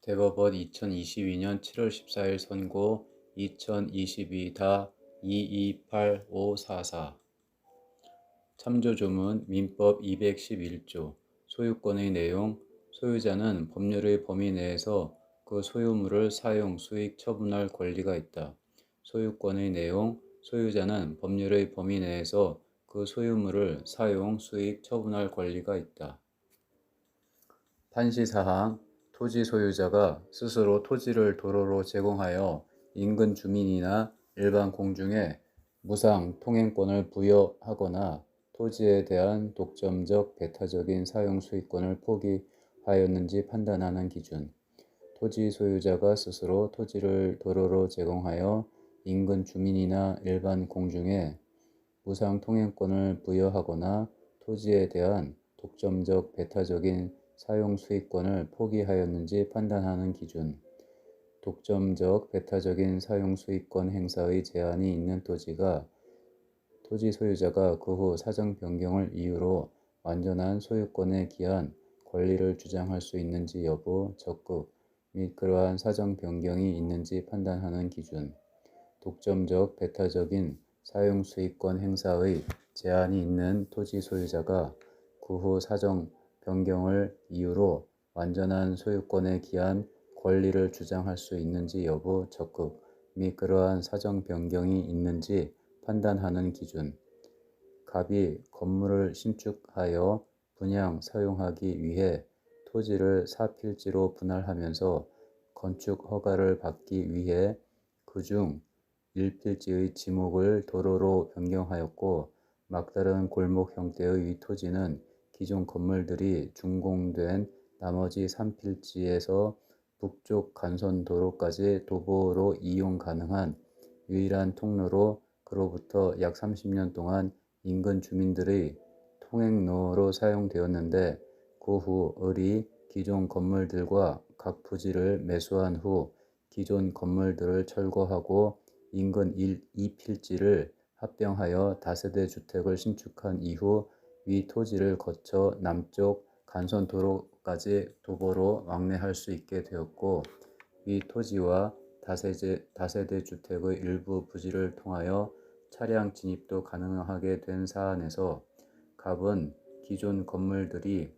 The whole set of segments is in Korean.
대법원 2022년 7월 14일 선고 2022-228544 참조조문 민법 211조 소유권의 내용 소유자는 법률의 범위 내에서 그 소유물을 사용, 수익, 처분할 권리가 있다. 소유권의 내용 소유자는 법률의 범위 내에서 그 소유물을 사용, 수익, 처분할 권리가 있다. 판시사항 토지 소유자가 스스로 토지를 도로로 제공하여 인근 주민이나 일반 공중에 무상 통행권을 부여하거나 토지에 대한 독점적 배타적인 사용 수익권을 포기하였는지 판단하는 기준. 토지 소유자가 스스로 토지를 도로로 제공하여 인근 주민이나 일반 공중에 무상 통행권을 부여하거나 토지에 대한 독점적 배타적인 사용 수익권을 포기하였는지 판단하는 기준. 독점적 배타적인 사용 수익권 행사의 제한이 있는 토지가 토지 소유자가 그 후 사정 변경을 이유로 완전한 소유권에 기한 권리를 주장할 수 있는지 여부, 적극 및 그러한 사정 변경이 있는지 판단하는 기준. 독점적 배타적인 사용 수익권 행사의 제한이 있는 토지 소유자가 그 후 사정 변경을 이유로 완전한 소유권에 기한 권리를 주장할 수 있는지 여부, 적극 및 그러한 사정 변경이 있는지 판단하는 기준. 갑이 건물을 신축하여 분양 사용하기 위해 토지를 사필지로 분할하면서 건축 허가를 받기 위해 그중 1필지의 지목을 도로로 변경하였고 막다른 골목 형태의 이 토지는 기존 건물들이 준공된 나머지 3필지에서 북쪽 간선도로까지 도보로 이용 가능한 유일한 통로로 그로부터 약 30년 동안 인근 주민들의 통행로로 사용되었는데 그 후 을이 기존 건물들과 각 부지를 매수한 후 기존 건물들을 철거하고 인근 2필지를 합병하여 다세대 주택을 신축한 이후 위 토지를 거쳐 남쪽 간선도로까지 도보로 왕래할 수 있게 되었고 위 토지와 다세대 주택의 일부 부지를 통하여 차량 진입도 가능하게 된 사안에서 갑은 기존 건물들이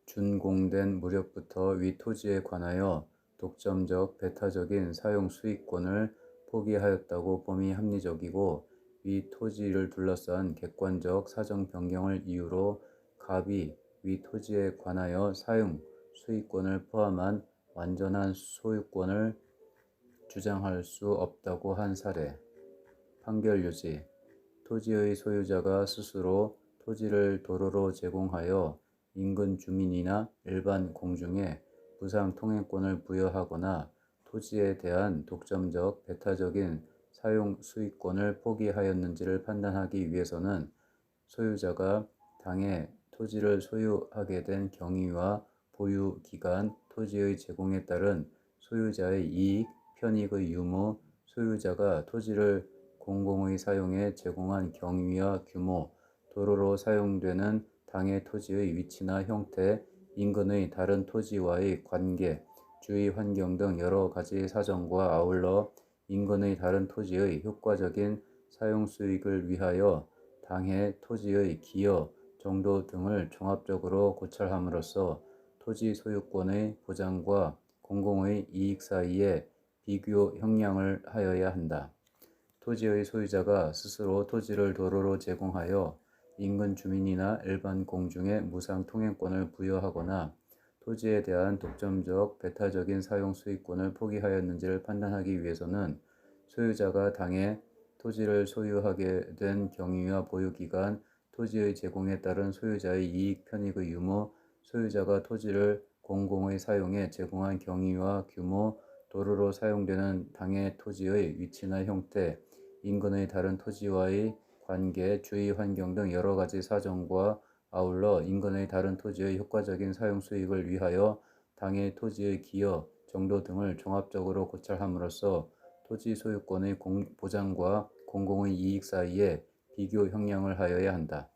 준공된 무렵부터 위 토지에 관하여 독점적 배타적인 사용 수익권을 포기하였다고 봄이 합리적이고 위 토지를 둘러싼 객관적 사정 변경을 이유로 갑이 위 토지에 관하여 사용 수익권을 포함한 완전한 소유권을 주장할 수 없다고 한 사례. 판결 요지 토지의 소유자가 스스로 토지를 도로로 제공하여 인근 주민이나 일반 공중에 무상 통행권을 부여하거나 토지에 대한 독점적 배타적인 사용 수익권을 포기하였는지를 판단하기 위해서는 소유자가 당해 토지를 소유하게 된 경위와 보유 기간, 토지의 제공에 따른 소유자의 이익, 편익의 유무, 소유자가 토지를 공공의 사용에 제공한 경위와 규모, 도로로 사용되는 당해 토지의 위치나 형태, 인근의 다른 토지와의 관계, 주위 환경 등 여러 가지 사정과 아울러 인근의 다른 토지의 효과적인 사용 수익을 위하여 당해 토지의 기여, 정도 등을 종합적으로 고찰함으로써 토지 소유권의 보장과 공공의 이익 사이에 비교 형량을 하여야 한다. 토지의 소유자가 스스로 토지를 도로로 제공하여 인근 주민이나 일반 공중에 무상 통행권을 부여하거나 토지에 대한 독점적 배타적인 사용 수익권을 포기하였는지를 판단하기 위해서는 소유자가 당해 토지를 소유하게 된 경위와 보유기간, 토지의 제공에 따른 소유자의 이익, 편익의 유무, 소유자가 토지를 공공의 사용에 제공한 경위와 규모, 도로로 사용되는 당해 토지의 위치나 형태, 인근의 다른 토지와의 관계, 주위 환경 등 여러 가지 사정과 아울러 인근의 다른 토지의 효과적인 사용 수익을 위하여 당해 토지의 기여, 정도 등을 종합적으로 고찰함으로써 토지 소유권의 보장과 공공의 이익 사이에 비교 형량을 하여야 한다.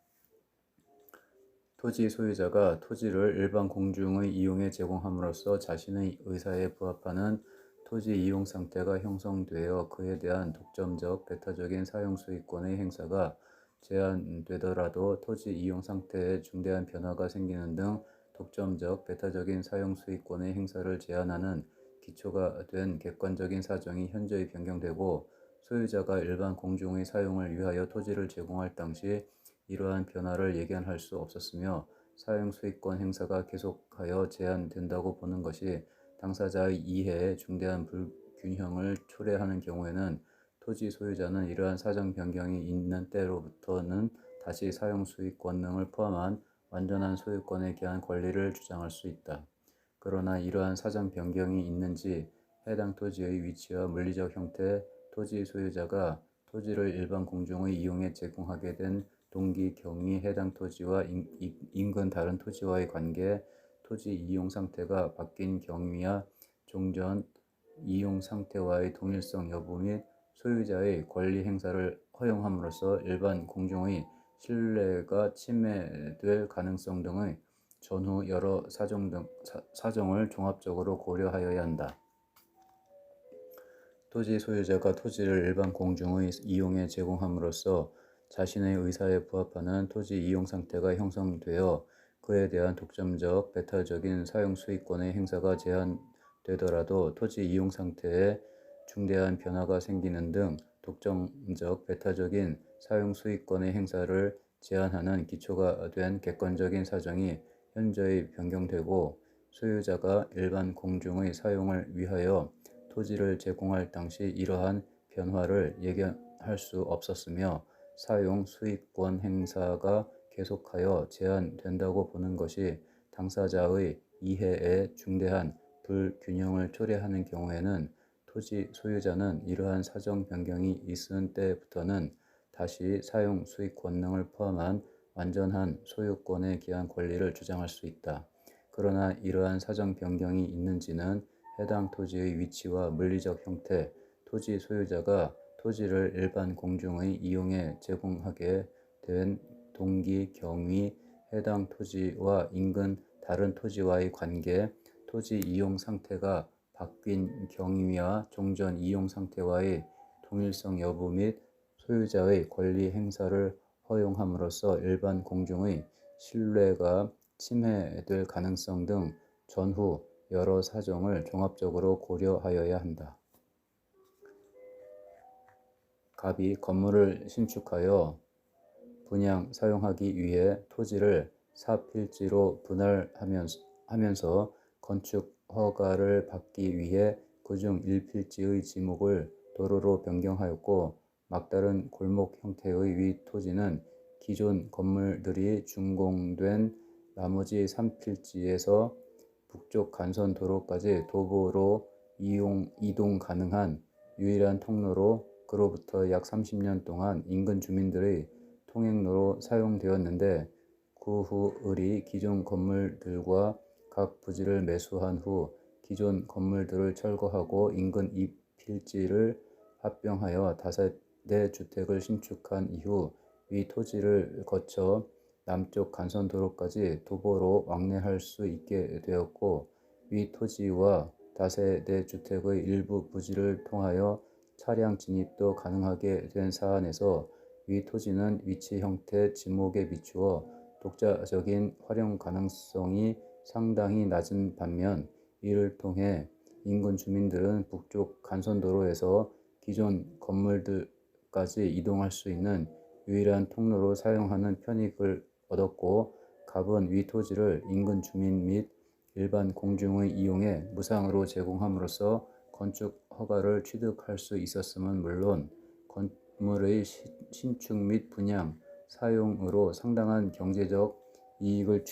토지 소유자가 토지를 일반 공중의 이용에 제공함으로써 자신의 의사에 부합하는 토지 이용 상태가 형성되어 그에 대한 독점적, 배타적인 사용 수익권의 행사가 제한되더라도 토지 이용 상태에 중대한 변화가 생기는 등 독점적, 배타적인 사용 수익권의 행사를 제한하는 기초가 된 객관적인 사정이 현저히 변경되고 소유자가 일반 공중의 사용을 위하여 토지를 제공할 당시 이러한 변화를 예견할 수 없었으며 사용 수익권 행사가 계속하여 제한된다고 보는 것이 당사자의 이해에 중대한 불균형을 초래하는 경우에는 토지 소유자는 이러한 사정 변경이 있는 때로부터는 다시 사용 수익 권능을 포함한 완전한 소유권에 대한 권리를 주장할 수 있다. 그러나 이러한 사정 변경이 있는지 해당 토지의 위치와 물리적 형태, 토지 소유자가 토지를 일반 공중의 이용에 제공하게 된 동기, 경위, 해당 토지와 인근 다른 토지와의 관계, 토지 이용 상태가 바뀐 경위와 종전 이용 상태와의 동일성 여부 및 소유자의 권리 행사를 허용함으로써 일반 공중의 신뢰가 침해될 가능성 등의 전후 여러 사정을 종합적으로 고려하여야 한다. 토지 소유자가 토지를 일반 공중의 이용에 제공함으로써 자신의 의사에 부합하는 토지 이용 상태가 형성되어 그에 대한 독점적, 배타적인 사용 수익권의 행사가 제한되더라도 토지 이용 상태에 중대한 변화가 생기는 등 독점적, 배타적인 사용 수익권의 행사를 제한하는 기초가 된 객관적인 사정이 현저히 변경되고 소유자가 일반 공중의 사용을 위하여 토지를 제공할 당시 이러한 변화를 예견할 수 없었으며 사용 수익권 행사가 계속하여 제한된다고 보는 것이 당사자의 이해에 중대한 불균형을 초래하는 경우에는 토지 소유자는 이러한 사정 변경이 있은 때부터는 다시 사용 수익 권능을 포함한 완전한 소유권에 기한 권리를 주장할 수 있다. 그러나 이러한 사정 변경이 있는지는 해당 토지의 위치와 물리적 형태, 토지 소유자가 토지를 일반 공중의 이용에 제공하게 된 동기, 경위, 해당 토지와 인근 다른 토지와의 관계, 토지 이용 상태가 바뀐 경위와 종전 이용 상태와의 동일성 여부 및 소유자의 권리 행사를 허용함으로써 일반 공중의 신뢰가 침해될 가능성 등 전후 여러 사정을 종합적으로 고려하여야 한다. 갑이 건물을 신축하여 분양 사용하기 위해 토지를 사필지로 분할하면서 건축 허가를 받기 위해 그중 1필지의 지목을 도로로 변경하였고 막다른 골목 형태의 위 토지는 기존 건물들이 준공된 나머지 3필지에서 북쪽 간선 도로까지 도보로 이동 가능한 유일한 통로로 그로부터 약 30년 동안 인근 주민들의 통행로로 사용되었는데 그 후 을이 기존 건물들과 각 부지를 매수한 후 기존 건물들을 철거하고 인근 이 필지를 합병하여 다세대 주택을 신축한 이후 위 토지를 거쳐 남쪽 간선도로까지 도보로 왕래할 수 있게 되었고 위 토지와 다세대 주택의 일부 부지를 통하여 차량 진입도 가능하게 된 사안에서 위 토지는 위치 형태 지목에 비추어 독자적인 활용 가능성이 상당히 낮은 반면 이를 통해 인근 주민들은 북쪽 간선도로에서 기존 건물들까지 이동할 수 있는 유일한 통로로 사용하는 편익을 얻었고 갑은 위 토지를 인근 주민 및 일반 공중의 이용에 무상으로 제공함으로써 건축 허가를 취득할 수 있었음은 물론 건물의 신축 및 분양, 사용으로 상당한 경제적 이익을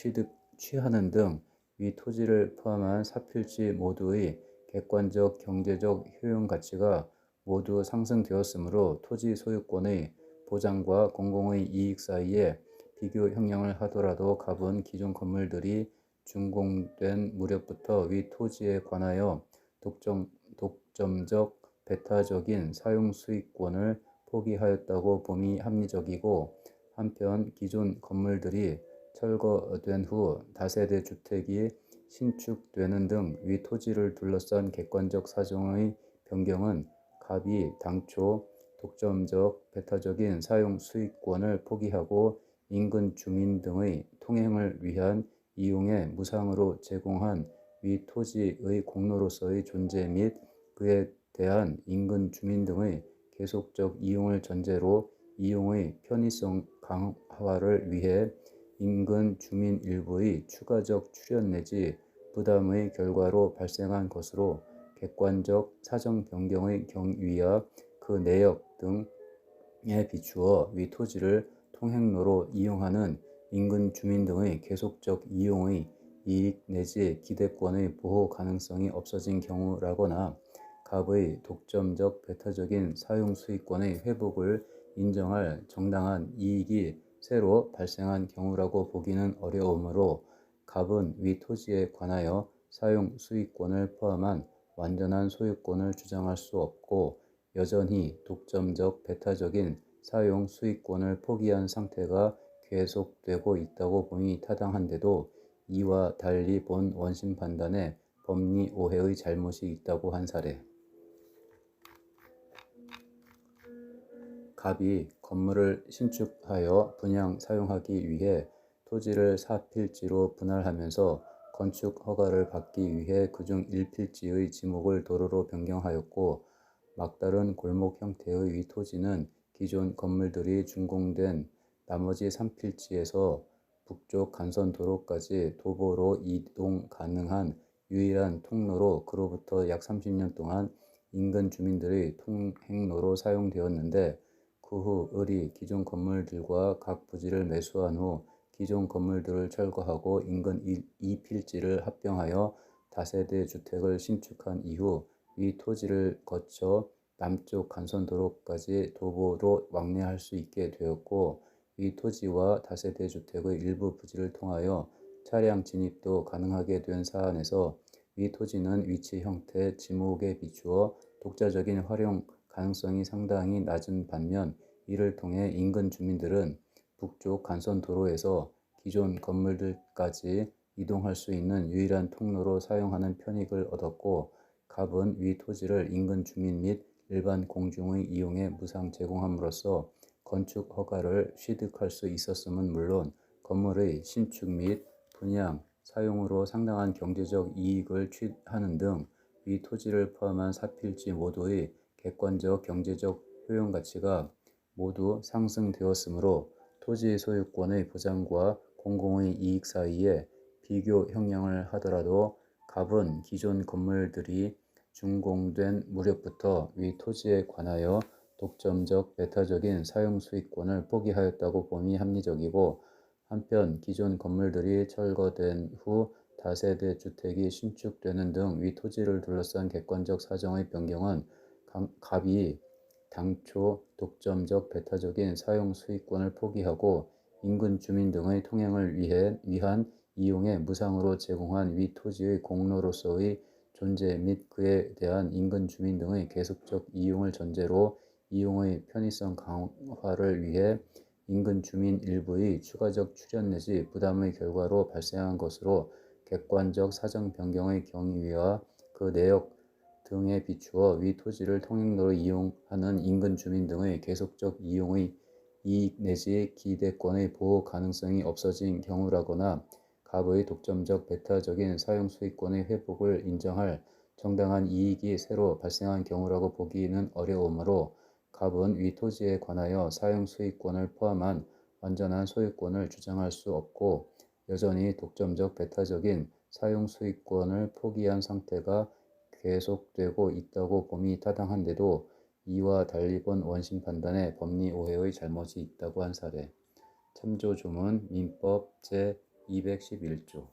취하는 등 위 토지를 포함한 사필지 모두의 객관적 경제적 효용 가치가 모두 상승되었으므로 토지 소유권의 보장과 공공의 이익 사이에 비교 형량을 하더라도 갑은 기존 건물들이 준공된 무렵부터 위 토지에 관하여 독점적 배타적인 사용 수익권을 포기하였다고 봄이 합리적이고 한편 기존 건물들이 철거된 후 다세대 주택이 신축되는 등 위 토지를 둘러싼 객관적 사정의 변경은 갑이 당초 독점적 배타적인 사용 수익권을 포기하고 인근 주민 등의 통행을 위한 이용에 무상으로 제공한 위 토지의 공로로서의 존재 및 그에 대한 인근 주민 등의 계속적 이용을 전제로 이용의 편의성 강화를 위해 인근 주민 일부의 추가적 출연 내지 부담의 결과로 발생한 것으로 객관적 사정 변경의 경위와 그 내역 등에 비추어 위 토지를 통행로로 이용하는 인근 주민 등의 계속적 이용의 이익 내지 기대권의 보호 가능성이 없어진 경우라거나 갑의 독점적 배타적인 사용 수익권의 회복을 인정할 정당한 이익이 새로 발생한 경우라고 보기는 어려우므로 갑은 위 토지에 관하여 사용 수익권을 포함한 완전한 소유권을 주장할 수 없고 여전히 독점적 배타적인 사용 수익권을 포기한 상태가 계속되고 있다고 봄이 타당한데도 이와 달리 본 원심 판단에 법리 오해의 잘못이 있다고 한 사례. 갑이 건물을 신축하여 분양 사용하기 위해 토지를 4필지로 분할하면서 건축 허가를 받기 위해 그중 1필지의 지목을 도로로 변경하였고 막다른 골목 형태의 위 토지는 기존 건물들이 준공된 나머지 3필지에서 북쪽 간선도로까지 도보로 이동 가능한 유일한 통로로 그로부터 약 30년 동안 인근 주민들의 통행로로 사용되었는데 그 후 을이 기존 건물들과 각 부지를 매수한 후 기존 건물들을 철거하고 인근 2필지를 합병하여 다세대 주택을 신축한 이후 이 토지를 거쳐 남쪽 간선도로까지 도보로 왕래할 수 있게 되었고 이 토지와 다세대 주택의 일부 부지를 통하여 차량 진입도 가능하게 된 사안에서 이 토지는 위치 형태 지목에 비추어 독자적인 활용 가능성이 상당히 낮은 반면 이를 통해 인근 주민들은 북쪽 간선도로에서 기존 건물들까지 이동할 수 있는 유일한 통로로 사용하는 편익을 얻었고 갑은 위 토지를 인근 주민 및 일반 공중의 이용에 무상 제공함으로써 건축 허가를 취득할 수 있었음은 물론 건물의 신축 및 분양, 사용으로 상당한 경제적 이익을 취하는 등 위 토지를 포함한 사필지 모두의 객관적 경제적 효용 가치가 모두 상승되었으므로 토지 소유권의 보장과 공공의 이익 사이에 비교 형량을 하더라도 갑은 기존 건물들이 준공된 무렵부터 위 토지에 관하여 독점적 배타적인 사용 수익권을 포기하였다고 봄이 합리적이고 한편 기존 건물들이 철거된 후 다세대 주택이 신축되는 등 위 토지를 둘러싼 객관적 사정의 변경은 갑이 당초 독점적 배타적인 사용 수익권을 포기하고 인근 주민 등의 통행을 위한 이용에 무상으로 제공한 위 토지의 공로로서의 존재 및 그에 대한 인근 주민 등의 계속적 이용을 전제로 이용의 편의성 강화를 위해 인근 주민 일부의 추가적 출연 내지 부담의 결과로 발생한 것으로 객관적 사정 변경의 경위와 그 내역 등에 비추어 위 토지를 통행로로 이용하는 인근 주민 등의 계속적 이용의 이익 내지 기대권의 보호 가능성이 없어진 경우라거나 갑의 독점적 배타적인 사용 수익권의 회복을 인정할 정당한 이익이 새로 발생한 경우라고 보기는 어려우므로 갑은 위 토지에 관하여 사용 수익권을 포함한 완전한 소유권을 주장할 수 없고 여전히 독점적 배타적인 사용 수익권을 포기한 상태가 계속되고 있다고 봄이 타당한데도 이와 달리 본 원심 판단에 법리 오해의 잘못이 있다고 한 사례. 참조 조문 민법 제211조